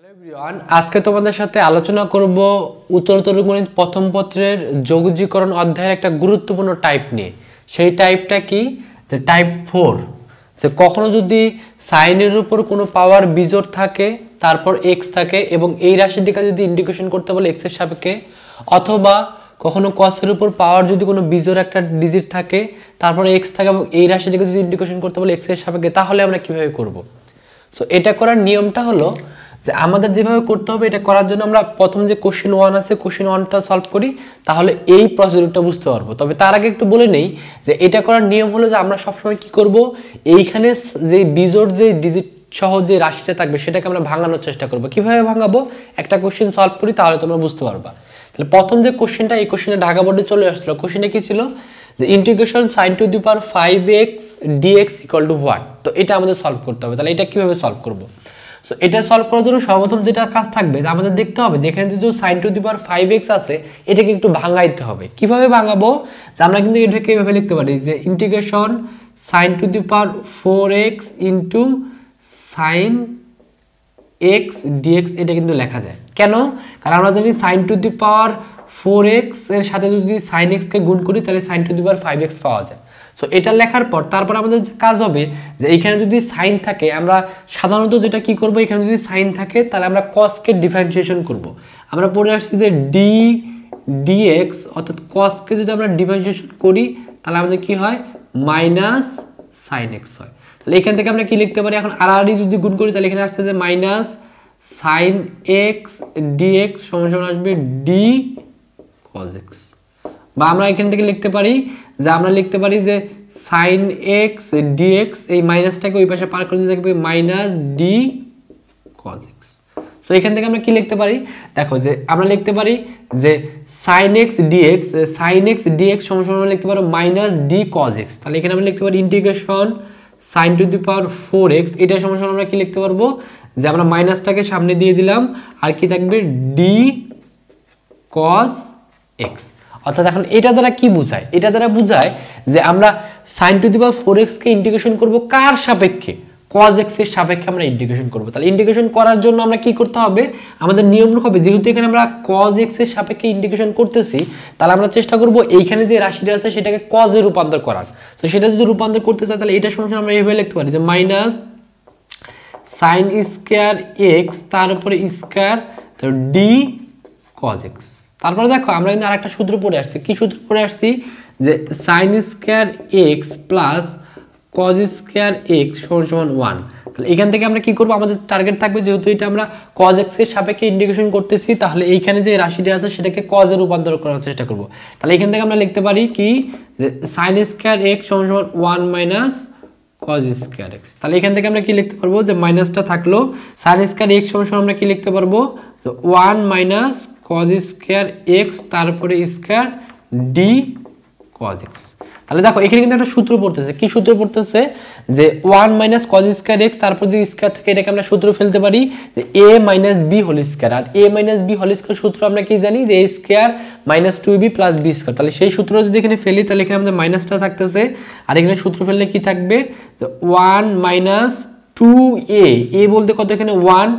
Hello everyone, আজকে তোমাদের সাথে আলোচনা করব উত্তরোত্তর গণিত প্রথম পত্রের যোগজীকরণ অধ্যায়ের একটা গুরুত্বপূর্ণ টাইপ নিয়ে। সেই টাইপটা কি, যে টাইপ 4। যে কখনো যদি সাইনের উপর কোনো পাওয়ার বিজোড় থাকে, তারপর এক্স থাকে এবং এই রাশিটিকে যদি ইন্টিগ্রেশন করতে বলে এক্স এর সাপেক্ষে, অথবা কখনো কসের উপর পাওয়ার যদি কোনো বিজোড় একটা ডিজিট থাকে, তারপর এক্স থাকে এবং এই রাশিটিকে যদি ইন্টিগ্রেশন করতে বলে এক্স এর সাপেক্ষে, তাহলে আমরা কিভাবে করব। সো এটা করার নিয়মটা হলো যে আমাদের যেভাবে করতে হবে, এটা করার জন্য আমরা প্রথম যে কোশ্চেন 1 আছে, কোশ্চেন 1টা সলভ করি, তাহলে এই প্রসিডিউরটা বুঝতে পারবো। তবে তার আগে একটু বলে নেই যে এটা করার নিয়ম হলো যে আমরা সবসময় কি করব, এইখানে যে বিজোড় যে ডিজিট সহ যে রাশিটা থাকবে সেটাকে আমরা ভাঙানোর চেষ্টা করব। কিভাবে ভাঙাবো, একটা কোশ্চেন সলভ করি তাহলে তোমরা বুঝতে পারবা। তাহলে প্রথম যে কোশ্চেনটা, এই কোশ্চেনটা ঢাকা বোর্ডে চলে আসলো। কোশ্চেনটা কি ছিল, যে integration sin to the power 5x dx equal to what. তো এটা আমাদের সলভ করতে হবে। তাহলে এটা কিভাবে সলভ করব। সো এটা সলভ করার জন্য সর্বপ্রথম যেটা কাজ থাকবে, আমাদের দেখতে হবে যে এখানে যে sin to the power 5x আছে, এটাকে একটু ভাঙাইতে হবে। কিভাবে ভাঙাবো, যে আমরা কিন্তু এটাকে এইভাবে লিখতে পারি যে integration sin to the power 4x into sin x dx, এটা কিন্তু লেখা যায়। কেন? কারণ আমরা জানি sin to the power 4x এর সাথে যদি sin x কে গুণ করি তাহলে sin to the power 5x পাওয়া যায়। সো এটা লেখার পর তারপর আমাদের যে কাজ হবে, যে এখানে যদি সাইন থাকে, আমরা সাধারণত যেটা কি করব, এখানে যদি সাইন থাকে তাহলে আমরা cos কে ডিফারেন্সিয়েশন করব। আমরা পড়ে আসছি যে d dx, অর্থাৎ cos কে যদি আমরা ডিফারেন্সিয়েশন করি তাহলে আমাদের কি হয়, মাইনাস sin x হয়। তাহলে এখান থেকে আমরা কি লিখতে পারি, এখন আর যদি গুণ করি তাহলে এখানে আসছে যে মাইনাস sin x dx সমান আসবে d cos x। বা আমরা এখান থেকে লিখতে পারি যে যে sin x dx, এই মাইনাসটাকে ওই পাশে পার করে দিতে থাকবে minus d cos x। So এখান থেকে আমরা কি লিখতে পারি, দেখো যে আমরা লিখতে পারি যে sin x dx সমান লিখতে পারো মাইনাস d cos x। তাহলে এখানে আমরা লিখতে পারি integration sin to the power 4x, এটা সমান আমরা কি লিখতে পারবো, যে আমরা মাইনাসটাকে সামনে দিয়ে দিলাম আর কি থাকবে d cos x। অর্থাৎ এখন এটা দ্বারা কি বোঝায়, এটা দ্বারা বোঝায় যে আমরা sin to the power 4x কে ইন্টিগ্রেশন করব কার সাপেক্ষে, cos x এর সাপেক্ষে আমরা ইন্টিগ্রেশন করব। তাহলে ইন্টিগ্রেশন করার জন্য আমরা কি করতে হবে, আমাদের নিয়ম হবে, যেহেতু এখানে আমরা cos x এর সাপেক্ষে ইন্টিগ্রেশন করতেছি, তাহলে আমরা চেষ্টা করব এইখানে যে রাশিটা আছে সেটাকে cos এ রূপান্তর করার। তো সেটা যদি রূপান্তর করতে চাই তাহলে এটা সমান আমরা এইভাবে লিখতে পারি যে মাইনাস sin স্কয়ার x তার উপরে স্কয়ার d cos x। তারপরে দেখো আমরা কিন্তু আরেকটা সূত্র পড়ে আসছি। কি সূত্র পড়ে আসছি, যে sin square x plus cos square x সমান 1। তাহলে এখান থেকে আমরা কি করব, আমাদের টার্গেট থাকবে যেহেতু এটা আমরা cos x এর সাপেক্ষে ইন্টিগ্রেশন করতেছি, তাহলে এইখানে যে রাশিটা আছে সেটাকে cos এ রূপান্তর করার চেষ্টা করব। তাহলে এখান থেকে আমরা লিখতে পারি কি, যে sin স্কয়ার x সমান 1 মাইনাস cos স্কয়ার x। তাহলে এখান থেকে আমরা কি লিখতে পারবো, যে মাইনাসটা থাকলো, sin স্কয়ার x সমান আমরা কি লিখতে পারবো, 1 মাইনাস cos স্কয়ার x তারপরে স্কয়ার d cos x। তাহলে দেখো এখানে কিন্তু একটা সূত্র পড়তেছে। কি সূত্র পড়তেছে, যে 1 মাইনাস cos স্কয়ার x তারপর যদি স্কয়ার থাকে, এটাকে আমরা সূত্র ফেলতে পারি যে a minus b whole square. আর a minus b whole square সূত্র আমরা কি জানি, যে a square minus 2b plus b square. তাহলে সেই সূত্র যদি এখানে ফেলি তাহলে এখানে আমাদের মাইনাসটা থাকতেছে, আর এখানে সূত্র ফেললে কি থাকবে, 1 মাইনাস 2a, a বলতে কত এখানে 1,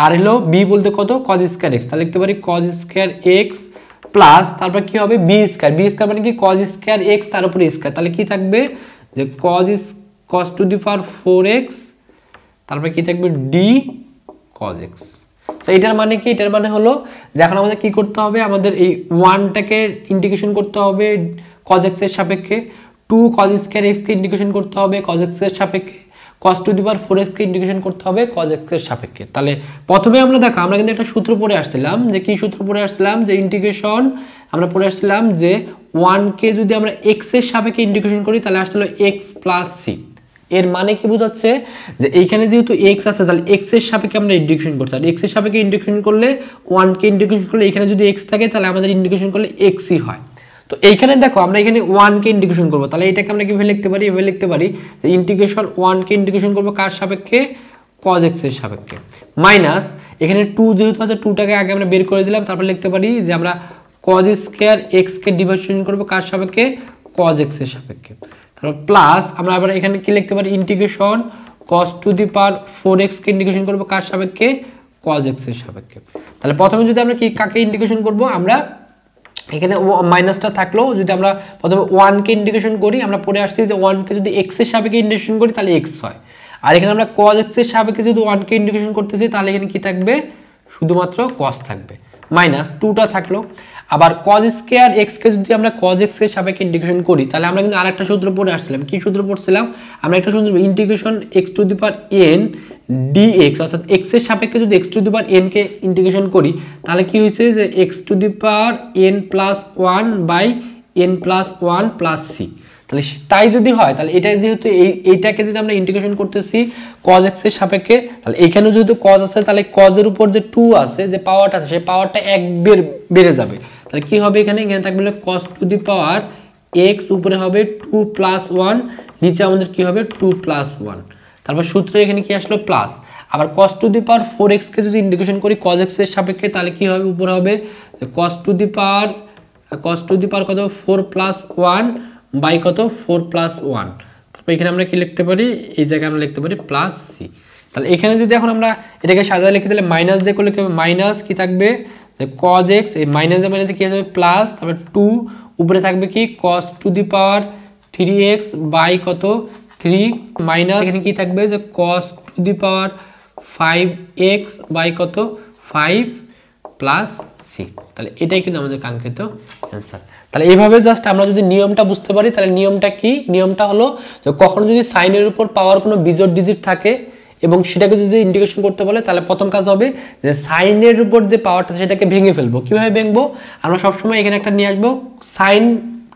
আর হলো b বলতে কত cos স্কয়ার x। তাহলে লিখতে পারি cos স্কয়ার x প্লাস তারপর কি হবে b স্কয়ার মানে কি cos স্কয়ার x তার উপরে স্কয়ার। তাহলে কি থাকবে, যে cos to the power 4x তারপর কি থাকবে d cos x। সো এটার মানে কি, এটার মানে হলো যে এখন আমাদের কি করতে হবে, আমাদের এই 1টাকে ইন্টিগ্রেশন করতে হবে cos x এর সাপেক্ষে, 2 cos স্কয়ার x কে ইন্টিগ্রেশন করতে হবে cos x এর সাপেক্ষে, cos to the power 4x কে ইন্টিগ্রেশন করতে হবে cos x এর সাপেক্ষে। তাহলে প্রথমে আমরা দেখো আমরা কিন্তু একটা সূত্র পড়ে আসছিলাম, যে কি সূত্র পড়ে আসছিলাম, যে ইন্টিগ্রেশন আমরা পড়ে আসছিলাম যে 1 কে যদি আমরা x এর সাপেক্ষে ইন্টিগ্রেশন করি তাহলে আসলে x প্লাস c। এর মানে কি বোঝাচ্ছে, যে এইখানে যেহেতু x আছে তাহলে x এর সাপেক্ষে আমরা ইন্টিগ্রেশন করছি, আর x এর সাপেক্ষে ইন্টিগ্রেশন করলে 1 কে ইন্টিগ্রেশন করলে এখানে যদি x থাকে তাহলে আমাদের ইন্টিগ্রেশন করলে xই হয়। তো এইখানে দেখো আমরা এখানে 1 কে ইন্টিগ্রেশন করব, তাহলে এটাকে আমরা কিভাবে লিখতে পারি, এভাবে লিখতে পারি যে ইন্টিগ্রেশন 1 কে ইন্টিগ্রেশন করব কার সাপেক্ষে, cos x এর সাপেক্ষে, মাইনাস এখানে 2 যেহেতু আছে 2টাকে আগে আমরা বের করে দিলাম, তারপর লিখতে পারি যে আমরা cos স্কয়ার x কে ডিফারেন্সিয়েশন করব কার সাপেক্ষে, cos x এর সাপেক্ষে। তারপর প্লাস আমরা আবার এখানে কি লিখতে পারি, integration cos to the power 4x কে ইন্টিগ্রেশন করব কার সাপেক্ষে, cos x এর সাপেক্ষে। তাহলে প্রথমে যদি আমরা কি কাকে ইন্টিগ্রেশন করব, আমরা এখানে মাইনাসটা থাকলো, যদি আমরা প্রথমে 1 কে ইন্টিগ্রেশন করি, আমরা পরে আসছি যে 1 কে যদি x এর সাপেক্ষে ইন্টিগ্রেশন করি তাহলে x হয়, আর এখানে আমরা cos x এর সাপেক্ষে যদি 1 কে ইন্টিগ্রেশন করতেছি তাহলে এখানে কি থাকবে, শুধুমাত্র cos থাকবে, মাইনাস 2টা থাকলো। আবার cos স্কয়ার x কে যদি আমরা cos x এর সাপেক্ষে ইন্টিগ্রেশন করি তাহলে আমরা কিন্তু আরেকটা সূত্র পড়ে আসছিলাম। কি সূত্র পড়ছিলাম আমরা? একটা সূত্র integration x to the power n dx, অর্থাৎ x এর সাপেক্ষে যদি x to the power n কে ইন্টিগ্রেশন করি তাহলে কি হইছে যে x to the power n plus 1 by n plus 1 plus c। তাহলে তাই যদি হয় তাহলে এটা যেহেতু এইটাকে যদি আমরা ইন্টিগ্রেশন করতেছি cos x এর সাপেক্ষে, তাহলে এখানেও যেহেতু cos আছে তাহলে cos এর উপর যে 2 আছে, যে পাওয়ারটা আছে সেই পাওয়ারটা 1 বেড়ে যাবে। তাহলে কি হবে, এখানে থাকবে cos to the power x, উপরে হবে 2 প্লাস 1, নিচে আমাদের কি হবে 2 প্লাস 1। তারপর সূত্রে এখানে কি আসলো প্লাস। আবার cos to the power 4x কে যদি ইন্টিগ্রেশন করি cos x এর সাপেক্ষে তাহলে কি হবে, উপরে হবে cos টু দি পাওয়ার কত 4 প্লাস 1 বাই কত 4 প্লাস 1। তারপর এখানে আমরা কি লিখতে পারি, এই জায়গায় আমরা লিখতে পারি প্লাস সি। তাহলে এখানে যদি এখন আমরা এটাকে সাজায় লিখে দিলে মাইনাস দিয়ে করলে কি হবে, মাইনাস কি থাকবে cos x, এই মাইনাসে মাইনাসে কি হবে প্লাস, তারপর 2 উপরে থাকবে কি cos to the power 3x by কত 3 মাইনাস এখানে কি থাকবে যে cos to the power 5x by কত 5 প্লাস সি। তাহলে এটাই কিন্তু আমাদের কাঙ্ক্ষিত অ্যান্সার। তাহলে এইভাবে জাস্ট আমরা যদি নিয়মটা বুঝতে পারি, তাহলে নিয়মটা কি, নিয়মটা হলো যে কখনো যদি সাইনের উপর পাওয়ার কোনো বিজোড় ডিজিট থাকে এবং সেটাকে যদি ইন্টিগ্রেশন করতে বলে তাহলে প্রথম কাজ হবে যে সাইনের উপর যে পাওয়ারটা সেটাকে ভেঙে ফেলবো। কিভাবে ভেঙবো, আমরা সবসময় এখানে একটা নিয়ে আসবো সাইন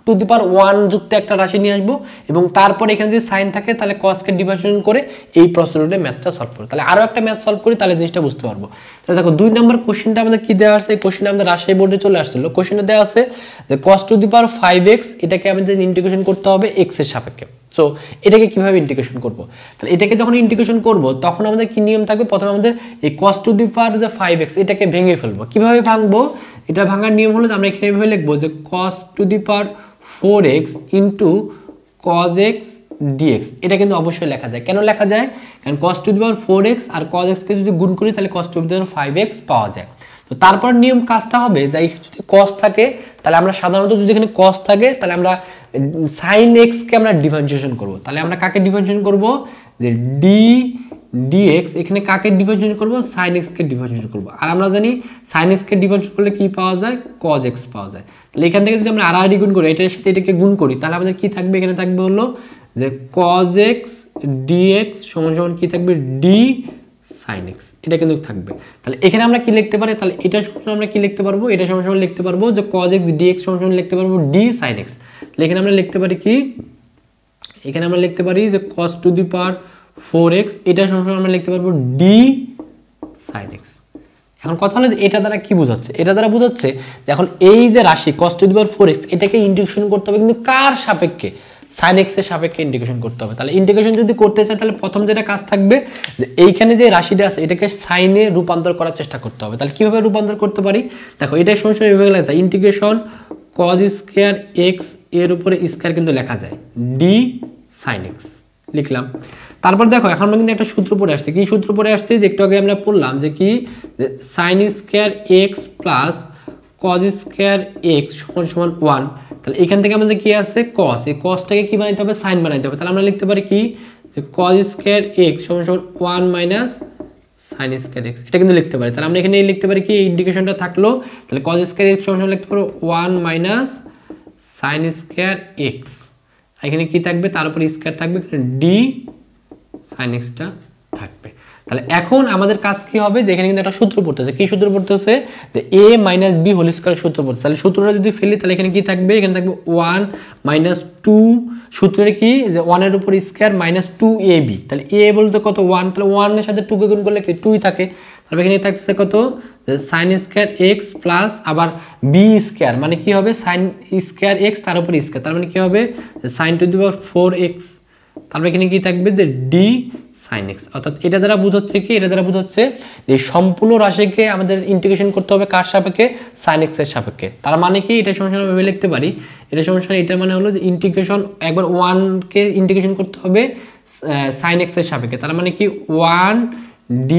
টু দি পাওয়ার 1 যুক্ত একটা রাশি নিয়ে আসবো, এবং তারপর এখানে যদি সাইন থাকে তাহলে cos কে ডিভাইডেশন করে এই প্রসিডিউরে ম্যাথটা সলভ করব। তাহলে আরো একটা ম্যাথ সলভ করি তাহলে জিনিসটা বুঝতে পারবো। তাহলে দেখো 2 নম্বর কোশ্চেনটা আমাদের কি দেওয়া আছে, এই কোশ্চেনটা আমাদের রাজশাহী বোর্ডে চলে আসছিল। কোশ্চেনে দেওয়া আছে যে cos to the power 5x, এটাকে আমাদের ইন্টিগ্রেশন করতে হবে x এর সাপেক্ষে। সো এটাকে কিভাবে ইন্টিগ্রেশন করব, তাহলে এটাকে যখন ইন্টিগ্রেশন করব তখন আমাদের কি নিয়ম থাকবে, প্রথমে আমাদের এই cos টু দি পাওয়ার যে 5x এটাকে ভেঙে ফেলবো। কিভাবে ভাঙবো, এটা ভাঙার নিয়ম হলো যে আমরা এখানে এভাবে লিখবো যে cos to the power 4x into cos x dx। এটা কিন্তু অবশ্যই লেখা যায়। কেন লেখা যায়, কারণ cos to the power 4x আর cos x কে যদি গুণ করি তাহলে cos to the power 5x পাওয়া যায়। তো তারপর নিয়ম কাজটা হবে যে যদি cos থাকে তাহলে আমরা সাধারণত যদি এখানে cos থাকে তাহলে আমরা sin x কে আমরা ডিফারেন্সিয়েশন করব। তাহলে আমরা কাকে ডিফারেন্সিয়েশন করব, যে d dx, এখানে কাকে ডিফারেন্সিয়েশন করব, sin x কে ডিফারেন্সিয়েশন করব। আর আমরা জানি sin x কে ডিফারেন্সিয়েশন করলে কি পাওয়া যায়, cos x পাওয়া যায়। তাহলে এখান থেকে যদি আমরা আড়াআড়ি গুণ করি, এটার সাথে এটাকে গুণ করি, তাহলে আমাদের কি থাকবে, এখানে থাকবে হলো যে cos x dx সমান সমান কি থাকবে d sin x, এটা কিন্তু থাকবে। তাহলে এখানে আমরা কি লিখতে পারি, তাহলে এটা সমান আমরা কি লিখতে পারবো, এটা সমান সমান লিখতে পারবো যে cos x dx সমান সমান লিখতে পারবো d sin x। তাহলে এখানে আমরা লিখতে পারি কি, এখানে আমরা লিখতে পারি যে cos to the power 4x, এটা সমান সমান আমরা লিখতে পারবো d sin x। এখন কথা হলো যে এটা দ্বারা কি বোঝাচ্ছে, এটা দ্বারা বোঝাচ্ছে যে এখন এই যে রাশি cos to the power 4x এটাকে ইন্টিগ্রেশন করতে হবে, কিন্তু কার সাপেক্ষে, sin x এর সাপেক্ষে ইন্টিগ্রেশন করতে হবে। তাহলে ইন্টিগ্রেশন যদি করতে চাই তাহলে প্রথম যেটা কাজ থাকবে যে এইখানে যে রাশিটা আছে এটাকে সাইনে রূপান্তর করার চেষ্টা করতে হবে। তাহলে কিভাবে রূপান্তর করতে পারি, দেখো এটাই সমস্যা এভাবে লেখা যায়, ইন্টিগ্রেশন cos স্কয়ার x এর উপরে স্কয়ার কিন্তু লেখা যায় d sin x লিখলাম। তারপর দেখো এখন আমরা কিন্তু একটা সূত্র পড়ে আসছে, কি সূত্র পড়ে আসছে যে একটু আগে আমরা পড়লাম যে কি, sin square x plus cos square x সমান সমান 1। তাহলে এখান থেকে আমাদের কি আছে cos, এই cosটাকে কি বানাইতে হবে, sin বানাইতে হবে। তাহলে আমরা লিখতে পারি কি যে cos স্কয়ার x সমান সমান 1 মাইনাস sin স্কয়ার x, এটা কিন্তু লিখতে পারি। তাহলে আমরা এখানে লিখতে পারি কি, এই ইন্টিগ্রেশনটা থাকলো, তাহলে cos স্কয়ার x সমান সমান লিখতে পারো 1 মাইনাস sin স্কয়ার x, এখানে কি থাকবে, তার উপর স্কয়ার থাকবে, d sin x টা থাকবে। তাহলে এখন আমাদের কাজ কি হবে, যে এখানে কিন্তু একটা সূত্র পড়তেছে, কি সূত্র পড়তেছে, যে a minus b whole square সূত্র পড়তেছে। তাহলে সূত্রটা যদি ফেলি তাহলে এখানে কি থাকবে, এখানে থাকবে 1 মাইনাস 2, সূত্রের কি যে 1 এর উপর স্কয়ার মাইনাস 2ab। তাহলে a বলতে কত 1, তাহলে 1 এর সাথে 2 কে গুণ করলে কি 2 ই থাকে। তারপর এখানে থাকছে কত, sin স্কয়ার x প্লাস আবার b স্কয়ার, মানে কি হবে sin স্কয়ার x তার উপর স্কয়ার, তার মানে কি হবে sin to the power 4x। তারপর এখানে কি থাকবে যে d sin x। অর্থাৎ এটা দ্বারা বোঝাচ্ছে কি, এটা দ্বারা বোঝাচ্ছে যে সম্পূর্ণ রাশিকে আমাদের ইন্টিগ্রেশন করতে হবে কার সাপেক্ষে, sin x এর সাপেক্ষে। তার মানে কি, এটা সমস্যা ভাবে লিখতে পারি, এটা সমস্যা, এটা মানে হলো যে ইন্টিগ্রেশন একবার 1 কে ইন্টিগ্রেশন করতে হবে sin x এর সাপেক্ষে, তার মানে কি 1 d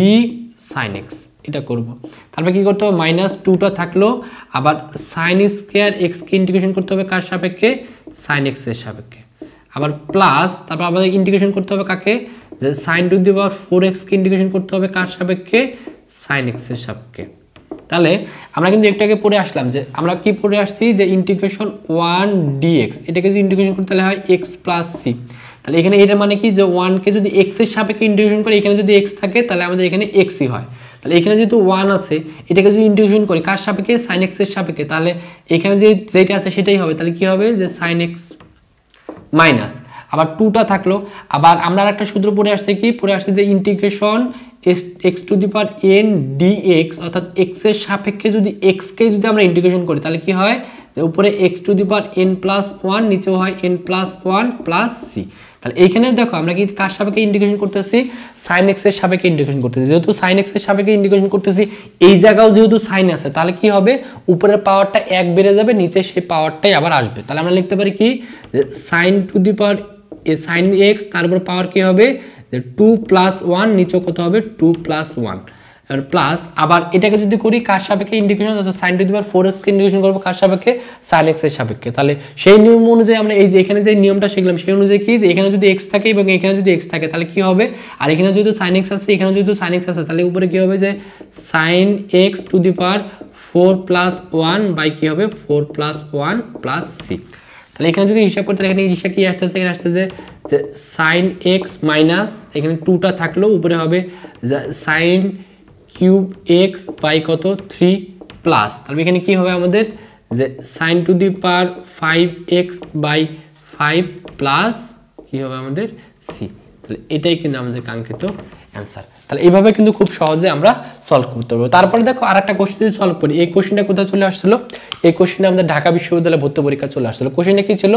sin x। এটা করব। তারপর কি করতে হবে, মাইনাস 2টা থাকলো, আবার সাইন স্কয়ার x কে ইন্টিগ্রেশন করতে হবে কার সাপেক্ষে, সাইন x এর সাপেক্ষে, আবার প্লাস তারপর আমাদের ইন্টিগ্রেশন করতে হবে কাকে, যে sine to the power 4x কে ইন্টিগ্রেশন করতে হবে কার সাপেক্ষে, সাইন x এর সাপেক্ষে। তাহলে আমরা কিন্তু একটু আগে পড়ে আসলাম যে আমরা কি পড়ে আসছি যে ইন্টিগ্রেশন 1 dx, এটাকে যদি ইন্টিগ্রেশন করতে হয় x প্লাস c। তাহলে এখানে এটা মানে কি যে 1 কে যদি x এর সাপেক্ষে ইন্টিগ্রেশন করি, এখানে যদি x থাকে তাহলে আমাদের এখানে x ই হয়। তাহলে এখানে যেহেতু 1 আছে, এটাকে যদি ইন্টিগ্রেশন করি কার সাপেক্ষে, sin x এর সাপেক্ষে, তাহলে এখানে যেটা আছে সেটাই হবে। তাহলে কি হবে যে sin x মাইনাস আবার 2টা থাকলো, আবার আমরা একটা সূত্র পড়ে আসছে কি, পড়ে আসছে যে integration x to the power n dx, অর্থাৎ x এর সাপেক্ষে যদি x কে যদি আমরা ইন্টিগ্রেশন করি তাহলে কি হয়, যে উপরে x to the power n plus 1, নিচেও হয় n প্লাস 1 প্লাস c। তাহলে এইখানে দেখো আমরা কি কার সাপেক্ষে ইন্টিগ্রেশন করতেছি, sin x এর সাপেক্ষে ইন্টিগ্রেশন করতেছি। যেহেতু sin x এর সাপেক্ষে ইন্টিগ্রেশন করতেছি, এই জায়গাও যেহেতু sin আছে, তাহলে কি হবে, উপরের পাওয়ারটা 1 বেড়ে যাবে, নিচে সেই পাওয়ারটাই আবার আসবে। তাহলে আমরা লিখতে পারি কি, যে sin to the power sin x, তারপর পাওয়ার কি হবে, যে 2 প্লাস 1, নিচে কত হবে 2 প্লাস 1, আর প্লাস আবার এটাকে যদি করি কার সাপেক্ষে ইন্টিগ্রেশন, অর্থাৎ sin to the power 4x কে ইন্টিগ্রেশন করব কার সাপেক্ষে, sin x এর সাপেক্ষে। তাহলে সেই নিয়ম অনুযায়ী আমরা এই যে এখানে যে নিয়মটা শিখলাম সেই অনুযায়ী কি, যে এখানে যদি x থাকে এবং এখানে যদি x থাকে তাহলে কি হবে, আর এখানে যেহেতু sin x আছে, এখানে যেহেতু sin x আছে, তাহলে উপরে কি হবে যে sin x to the power 4 plus 1 by কি হবে 4 প্লাস 1 প্লাস c। তাহলে এখানে যদি হিসাব করতে, এখানে হিসাব কি আসতেছে, এখানে আসতেছে যে sin x মাইনাস এখানে 2টা থাকলো, উপরে হবে sin কিউব x বাই কত 3 প্লাস, তাহলে এখানে কি হবে আমাদের, যে sin to the power 5x by 5 plus কি হবে আমাদের c। তাহলে এটাই কিন্তু আমাদের কাঙ্ক্ষিত অ্যান্সার। তাহলে এইভাবে কিন্তু খুব সহজে আমরা সলভ করতে পারবো। তারপরে দেখো আরেকটা কোশ্চেন যদি সলভ করি, এই কোশ্চেনটা কোথায় চলে আসছিল, এই কোশ্চেনটা আমাদের ঢাকা বিশ্ববিদ্যালয়ে ভর্তি পরীক্ষা চলে আসছিল। কোশ্চেনটা কি ছিল,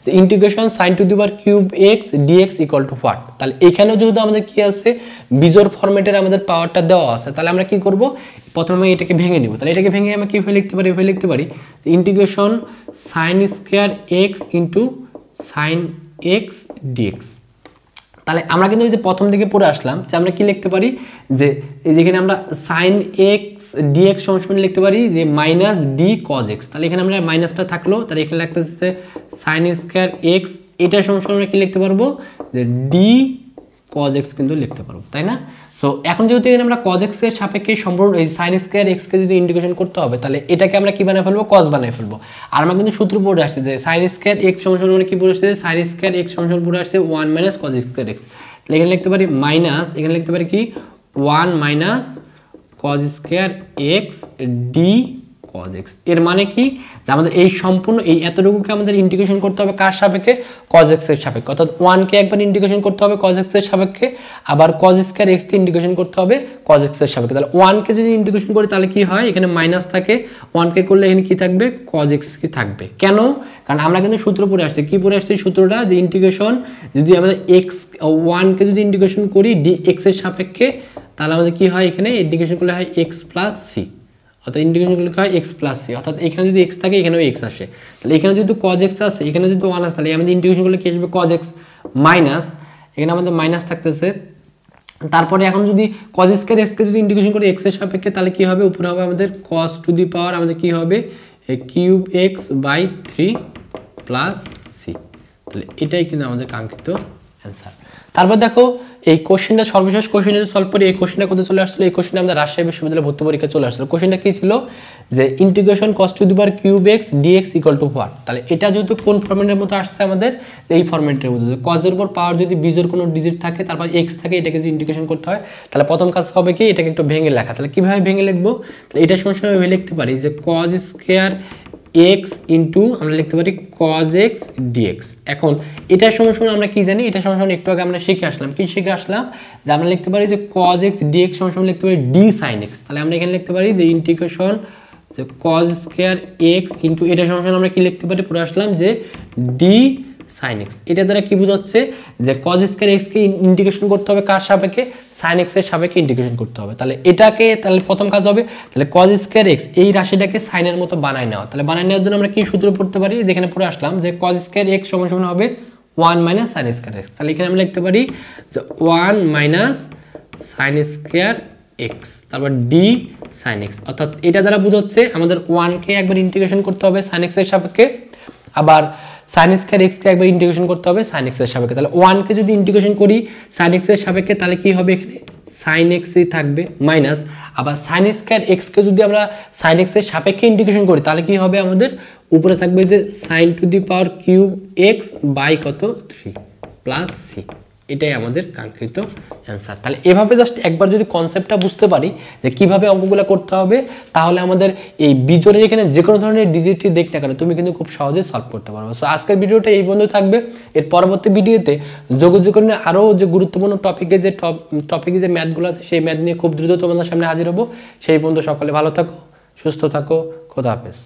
যে integration sin to the power cube x dx equal to what. তাহলে এখানেও যেহেতু আমাদের কি আছে, বিজোড় ফরম্যাটের আমাদের পাওয়ারটা দেওয়া আছে, তাহলে আমরা কি করব, প্রথমে এটাকে ভেঙে নিব। তাহলে এটাকে ভেঙে আমরা কিভাবে লিখতে পারি, এভাবে লিখতে পারি integration sin square x into sin x dx। তাহলে আমরা কিন্তু এই যে প্রথম দিকে পড়ে আসলাম যে আমরা কি লিখতে পারি, যে এই যেখানে আমরা sin x dx সমান লিখতে পারি যে মাইনাস d cos x। তাহলে এখানে আমরা মাইনাসটা থাকলো, তাহলে এখানে লিখতেছে sin স্কয়ার x, এটা সমান আমরা কি লিখতে পারবো, যে d cos x কিন্তু লিখতে পারবো, তাই না। সো এখন যেহেতু এখানে আমরা cos x এর সাপেক্ষে সম্পূর্ণ এই sin স্কয়ার x কে যদি ইন্টিগ্রেশন করতে হবে, তাহলে এটাকে আমরা কি বানায় ফেলবো, cos বানায় ফেলবো। আর আমরা কিন্তু সূত্র পড়ে আসছে যে sin স্কয়ার x সমান আমরা কি পড়ে আসছে, sin স্কয়ার x সমান পড়ে আসছে 1 মাইনাস cos স্কয়ার x। তাহলে এখানে লিখতে পারি মাইনাস, এখানে লিখতে পারি কি 1 minus cos square x d cos x। এর মানে কি, যে আমাদের এই সম্পূর্ণ এই এতটুকুকে আমাদের ইন্টিগ্রেশন করতে হবে কার সাপেক্ষে, cos x এর সাপেক্ষে, অর্থাৎ 1 কে একবার ইন্টিগ্রেশন করতে হবে cos x এর সাপেক্ষে, আবার cos স্কয়ার x কে ইন্টিগ্রেশন করতে হবে cos x এর সাপেক্ষে। তাহলে 1 কে যদি ইন্টিগ্রেশন করি তাহলে কি হয়, এখানে মাইনাস থাকে, 1 কে করলে এখানে কি থাকবে, cos x কি থাকবে। কেন, কারণ আমরা কিন্তু সূত্র পড়ে আসছে, কি পড়ে আসছে সূত্রটা, যে ইন্টিগ্রেশন যদি আমাদের x 1 কে যদি ইন্টিগ্রেশন করি dx এর সাপেক্ষে, তাহলে আমাদের কি হয়, এখানে ইন্টিগ্রেশন করলে হয় x প্লাস c, অর্থাৎ ইন্টিগ্রেশন করলে হয় x প্লাস c, অর্থাৎ এখানে যদি x থাকে এখানেও x আসে। তাহলে এখানে যেহেতু cos x আছে, এখানে যেহেতু 1 আছে, তাহলে আমাদের ইন্টিগ্রেশন করলে কি আসবে, cos x মাইনাস, এখানে আমাদের মাইনাস থাকতেছে। তারপরে এখন যদি cos স্কয়ার x কে যদি ইন্টিগ্রেশন করি x এর সাপেক্ষে, তাহলে কি হবে, উপরে হবে আমাদের cos টু দি পাওয়ার আমাদের কি হবে cube x by 3 plus c। তাহলে এটাই কিন্তু আমাদের কাঙ্ক্ষিত অ্যান্সার। তারপর দেখো এই কোশ্চেনটা সর্বশেষ কোশ্চেনটা সলভ করি। এই কোশ্চেনটা কোথায় চলে আসছিল, এই কোশ্চেনটা আমাদের রাজশাহী বিশ্ববিদ্যালয়ে ভর্তি পরীক্ষা চলে আসছিল। কোশ্চেনটা কি ছিল, যে integration cos to the power cube x dx equal to what. তাহলে এটা যেহেতু কোন ফরম্যাটের মতো আসছে আমাদের, এই ফরম্যাটের মধ্যে cos এর উপর পাওয়ার যদি বিজোড় কোনো ডিজিট থাকে, তারপর x থাকে, এটাকে যদি ইন্টিগ্রেশন করতে হয়, তাহলে প্রথম কাজ হবে কি, এটাকে একটু ভেঙে লেখা। তাহলে কিভাবে ভেঙে লিখবো, তাহলে এটা সমস্যা ভাবে লিখতে পারি যে cos স্কয়ার x ইনটু আমরা লিখতে পারি cos x dx। এখন এটার সমস্যা আমরা কি জানি, এটা সমস্যা একটু আগে আমরা শিখে আসলাম, কি শিখে আসলাম, যে আমরা লিখতে পারি যে cos x dx সমস্যা লিখতে পারি d sin x। তাহলে আমরা এখানে লিখতে পারি যে ইন্টিগ্রেশন যে cos স্কয়ার x ইনটু এটা সমস্যা আমরা কি লিখতে পারি, পুরো আসলাম যে d sin x। এটা দ্বারা কি বোঝাচ্ছে, যে cos স্কয়ার x কে ইন্টিগ্রেশন করতে হবে কার সাপেক্ষে, sin x এর সাপেক্ষে ইন্টিগ্রেশন করতে হবে। তাহলে এটাকে, তাহলে প্রথম কাজ হবে, তাহলে cos স্কয়ার x এই রাশিটাকে sin এর মতো বানায় নেওয়া। তাহলে বানায় নেওয়ার জন্য আমরা কি সূত্র পড়তে পারি, যেখানে পড়ে আসলাম যে cos স্কয়ার x সমান হবে 1 মাইনাস sin স্কয়ার x। তাহলে এখানে আমরা লিখতে পারি যে 1 মাইনাস sin স্কয়ার এক্স, তারপর ডি সাইন এক্স, অর্থাৎ এটা দ্বারা বোঝাচ্ছে আমাদের 1কে একবার ইন্টিগ্রেশন করতে হবে সাইন এক্স এর সাপেক্ষে, আবার সাইন স্কয়ার এক্সকে একবার ইন্টিগ্রেশন করতে হবে সাইন এক্স এর সাপেক্ষে। তাহলে 1কে যদি ইন্টিগ্রেশন করি সাইন এক্স এর সাপেক্ষে তাহলে কি হবে, এখানে সাইন এক্সই থাকবে মাইনাস, আবার সাইন স্কয়ার এক্সকে যদি আমরা সাইন এক্স এর সাপেক্ষে ইন্টিগ্রেশন করি তাহলে কি হবে, আমাদের উপরে থাকবে যে sine to the power cube x by কত 3 প্লাস সি। এটাই আমাদের কাঙ্ক্ষিত অ্যান্সার। তাহলে এভাবে জাস্ট একবার যদি কনসেপ্টটা বুঝতে পারি যে কিভাবে অঙ্কগুলো করতে হবে, তাহলে আমাদের এই বিজোড়ের এখানে যে কোনো ধরনের ডিজিটটি দেখ না কেন তুমি কিন্তু খুব সহজে সলভ করতে পারবে। সো আজকের ভিডিওটা এই পর্যন্ত থাকবে। এর পরবর্তী ভিডিওতে যোগজীকরণের আরও যে গুরুত্বপূর্ণ টপিকে যে ম্যাথগুলো আছে সেই ম্যাথ নিয়ে খুব দ্রুত তোমাদের সামনে হাজির হবো। সেই পর্যন্ত সকলে ভালো থাকো, সুস্থ থাকো, খোদা হাফেজ।